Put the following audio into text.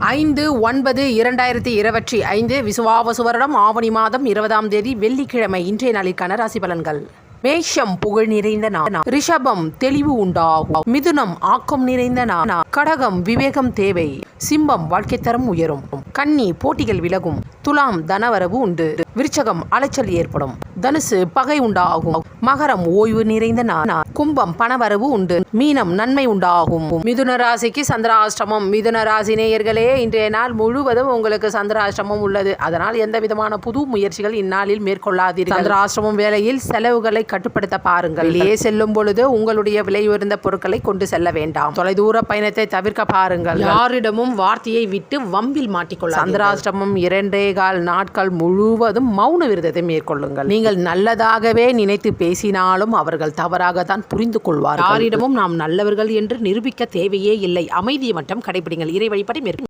5/9/2025 விசுவாவசு வருடம் ஆவணி மாதம் 20ஆம் தேதி வெள்ளிக்கிழமை. இன்றைய நாளிற்கான ராசி பலன்கள். மேஷம் புகழ் நிறைந்த நாள். ரிஷபம் தெளிவு உண்டாகும். மிதுனம் ஆக்கம் நிறைந்த நாள். கடகம் விவேகம் தேவை. சிம்மம் வாழ்க்கை தரம் உயரும். கன்னி போட்டிகள் விலகும். துலாம் தனவரவு உண்டு. விருச்சகம் அலைச்சல் ஏற்படும். தனுசு பகை உண்டாகும். மகரம் ஓய்வு நிறைந்த நாள். கும்பம் பணவரவு உண்டு. மீனம் நன்மை உண்டாகும். மிதுன ராசிக்கு சந்திராஷ்டமம். மிதுன ராசி நேயர்களே, இன்றைய நாள் முழுவதும் உங்களுக்கு சந்திராஷ்டமம் உள்ளது. அதனால் எந்த விதமான புது முயற்சிகள் இந்நாளில் மேற்கொள்ளாதீர்கள். சந்திராஷ்டமம் வேளையில் செலவுகளை கட்டுப்படுத்த பாருங்கள். வெளியே செல்லும் பொழுது உங்களுடைய விலை உயர்ந்த பொருட்களை கொண்டு செல்ல வேண்டாம். தொலைதூர பயணத்தை தவிர்க்க பாருங்கள். யாரிடமும் வார்த்தையை விட்டு வம்பில் மாட்டிக்கொள்ள. சந்திராஷ்டமம் 2.25 நாட்கள் முழுவதும் மௌன விரதத்தை மேற்கொள்ளுங்கள். நீங்கள் நல்லதாகவே நினைத்து பேசினாலும் அவர்கள் தவறாகத்தான் புரிந்து கொள்வார்கள். யாரிடமும் நாம் நல்லவர்கள் என்று நிரூபிக்க தேவையே இல்லை. அமைதியை மட்டும் கடைபிடிங்கள். இறை வழிபாட்டை